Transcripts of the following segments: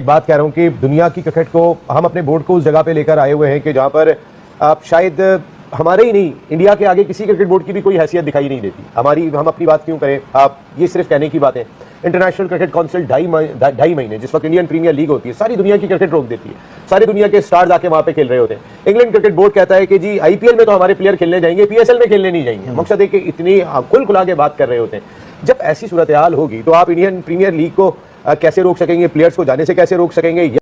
बात कह रहा हूँ कि दुनिया की क्रिकेट को हम अपने बोर्ड को उस जगह पे लेकर आए हुए हैं कि जहाँ पर आप शायद हमारे ही नहीं, इंडिया के आगे किसी क्रिकेट बोर्ड की भी कोई हैसियत दिखाई नहीं देती हमारी। हम अपनी बात क्यों करें, आप ये सिर्फ कहने की बात है। इंटरनेशनल क्रिकेट काउंसिल ढाई महीने जिस वक्त इंडियन प्रीमियर लीग होती है, सारी दुनिया की क्रिकेट रोक देती है, सारी दुनिया के स्टार्स आके वहां पे खेल रहे होते हैं। इंग्लैंड क्रिकेट बोर्ड कहता है कि जी आईपीएल में तो हमारे प्लेयर खेलने जाएंगे, पीएसएल में खेलने नहीं जाएंगे। मकसद है कि इतनी खुल खुला के बात कर रहे होते हैं। जब ऐसी सूरत हाल होगी तो आप इंडियन प्रीमियर लीग को कैसे रोक सकेंगे, प्लेयर्स को जाने से कैसे रोक सकेंगे?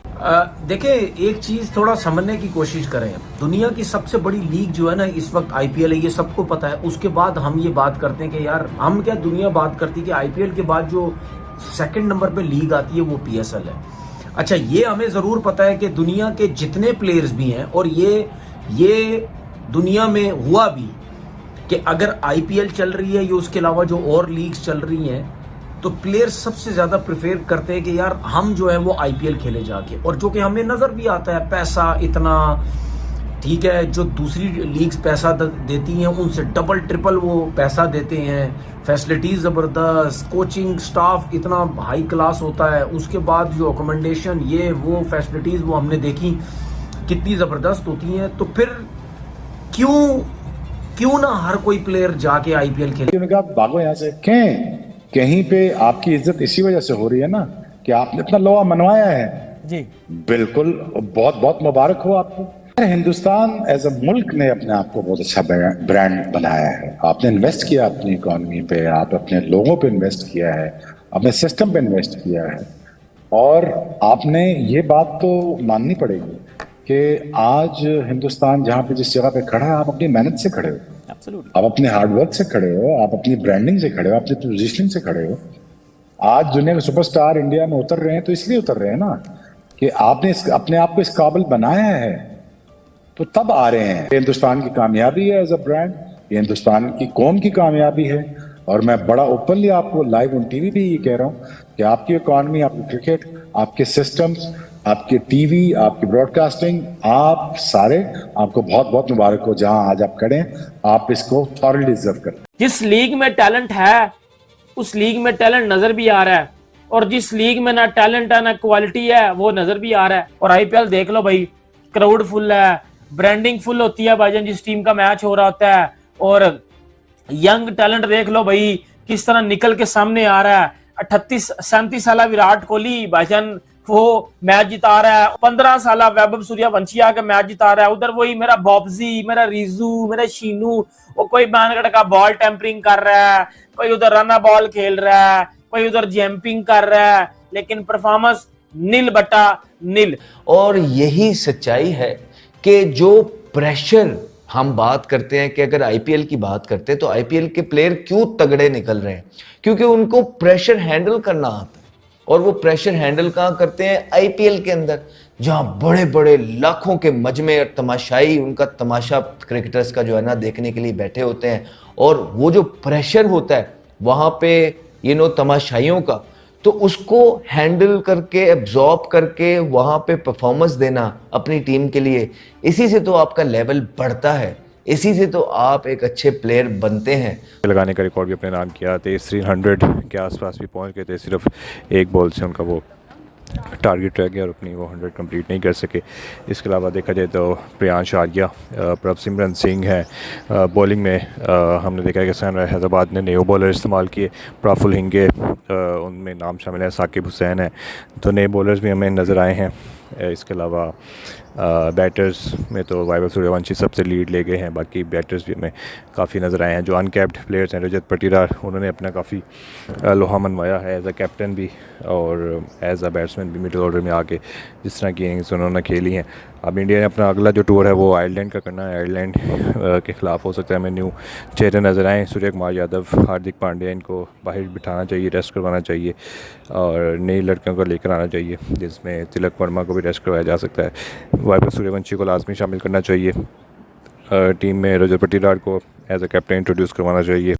देखिए, एक चीज थोड़ा समझने की कोशिश करें। दुनिया की सबसे बड़ी लीग जो है ना इस वक्त आईपीएल है, ये सबको पता है। उसके बाद हम ये बात करते हैं कि यार हम क्या, दुनिया बात करती है कि आईपीएल के बाद जो सेकंड नंबर पे लीग आती है वो पीएसएल है। अच्छा, ये हमें जरूर पता है कि दुनिया के जितने प्लेयर्स भी हैं, और ये दुनिया में हुआ भी कि अगर आईपीएल चल रही है या उसके अलावा जो और लीग्स चल रही हैं, तो प्लेयर सबसे ज्यादा प्रेफर करते हैं कि यार हम जो है वो आईपीएल खेले जाके। और जो कि हमें नजर भी आता है, पैसा इतना, ठीक है, जो दूसरी लीग्स पैसा देती हैं उनसे डबल ट्रिपल वो पैसा देते हैं, फैसिलिटीज जबरदस्त, कोचिंग स्टाफ इतना हाई क्लास होता है, उसके बाद जो अकोमोडेशन, ये वो फैसिलिटीज वो हमने देखी कितनी जबरदस्त होती हैं। तो फिर क्यों ना हर कोई प्लेयर जाके आईपीएल खेले? भागो यहाँ से। कहीं पे आपकी इज्जत इसी वजह से हो रही है ना कि आपने इतना लोहा मनवाया है जी। बिल्कुल, बहुत बहुत मुबारक हो आपको। हिंदुस्तान एज अ मुल्क ने अपने आप को बहुत अच्छा ब्रांड बनाया है। आपने इन्वेस्ट किया अपनी इकोनॉमी पे, आप अपने लोगों पे इन्वेस्ट किया है, अपने सिस्टम पे इन्वेस्ट किया है। और आपने ये बात तो माननी पड़ेगी कि आज हिंदुस्तान जहाँ पे जिस जगह पे खड़ा है, आप अपनी मेहनत से खड़े हो, आप अपने हार्डवर्क से खड़े हो, आप अपनी ब्रांडिंग से खड़े हो, अपनी पोजीशनिंग से खड़े हो। आज दुनिया के सुपरस्टार इंडिया में उतर रहे हैं तो इसलिए उतर रहे हैं ना कि आपने अपने आप को इस काबिल बनाया है, तो तब आ रहे हैं। हिंदुस्तान की कामयाबी है एज अ ब्रांड, ये हिंदुस्तान की कौम की कामयाबी है। और मैं बड़ा ओपनली आपको लाइव ऑन टीवी भी ये कह रहा हूँ कि आपकी इकोनॉमी, आपकी क्रिकेट, आपके सिस्टम्स, आपके टीवी, आपकी ब्रॉडकास्टिंग, आप सारे, आपको बहुत बहुत मुबारक हो जहां आज आप खड़े हैं। आप इसको थॉरली डिजर्व करते हैं। जिस लीग में टैलेंट है उस लीग में टैलेंट नजर भी आ रहा है, और जिस लीग में ना टैलेंट है ना क्वालिटी है वो नजर भी आ रहा है। और आईपीएल देख लो भाई, क्राउड फुल है, ब्रांडिंग फुल होती है भाईजान जिस टीम का मैच हो रहा होता है। और यंग टैलेंट देख लो भाई किस तरह निकल के सामने आ रहा है। 38-37 साल विराट कोहली भाईजान वो मैच जिता रहा है, 15 साल वैभव सूर्यवंशी आके मैच जिता रहा है। उधर वही मेरा बॉब्जी, मेरा रिजू, मेरा शीनू, वो कोई बैंगड़ का बॉल टेम्परिंग कर रहा है, कोई उधर रना बॉल खेल रहा है, कोई उधर जंपिंग कर रहा है, लेकिन परफॉर्मेंस नील बटा नील। और यही सच्चाई है कि जो प्रेशर हम बात करते हैं कि अगर आईपीएल की बात करते हैं तो आईपीएल के प्लेयर क्यों तगड़े निकल रहे हैं, क्योंकि उनको प्रेशर हैंडल करना आता है। और वो प्रेशर हैंडल कहाँ करते हैं? आईपीएल के अंदर, जहां बड़े बड़े लाखों के मजमे और तमाशाई उनका तमाशा क्रिकेटर्स का जो है ना देखने के लिए बैठे होते हैं। और वो जो प्रेशर होता है वहां पे तमाशाइयों का, तो उसको हैंडल करके, एब्जॉर्ब करके वहां पे परफॉर्मेंस देना अपनी टीम के लिए, इसी से तो आपका लेवल बढ़ता है, इसी से तो आप एक अच्छे प्लेयर बनते हैं। लगाने का रिकॉर्ड भी अपने नाम किया, 300 के आसपास भी पहुंच गए थे। सिर्फ एक बॉल से उनका वो टारगेट रह गया और अपनी वो 100 कंप्लीट नहीं कर सके। इसके अलावा देखा जाए तो प्रियांश आर्या, प्रभसिमरन सिंह है बॉलिंग में। हमने देखा है कि सनराइजर्स हैदराबाद ने नए बॉलर इस्तेमाल किए, प्रफुल्ल हिंगे उनमें नाम शामिल है, साकिब हुसैन है, तो नए बॉलर्स भी हमें नज़र आए हैं। इसके अलावा बैटर्स में तो वैभव सूर्यवंशी सबसे लीड ले गए हैं, बाकी बैटर्स भी हमें काफ़ी नज़र आए हैं। जो अनकैप्ड प्लेयर्स हैं, रजत पाटीदार, उन्होंने अपना काफ़ी लोहा मनवाया है एज अ कैप्टन भी और एज अ बैट्समैन भी। मिडिल ऑर्डर में आके जिस तरह की इनिंग्स उन्होंने खेली हैं। अब इंडिया ने अपना अगला जो टूर है वो आयरलैंड का करना है। आयरलैंड के ख़िलाफ़ हो सकता है हमें न्यू चेहरे नज़र आएँ। सूर्य कुमार यादव, हार्दिक पांड्या, इनको बाहर बिठाना चाहिए, रेस्ट करवाना चाहिए और नई लड़कियों को लेकर आना चाहिए, जिसमें तिलक वर्मा को भी रेस्ट करवाया जा सकता है। वैभव सूर्यवंशी को लाजमी शामिल करना चाहिए टीम में। रजत पाटीदार को एज अ कैप्टन इंट्रोड्यूस करवाना चाहिए।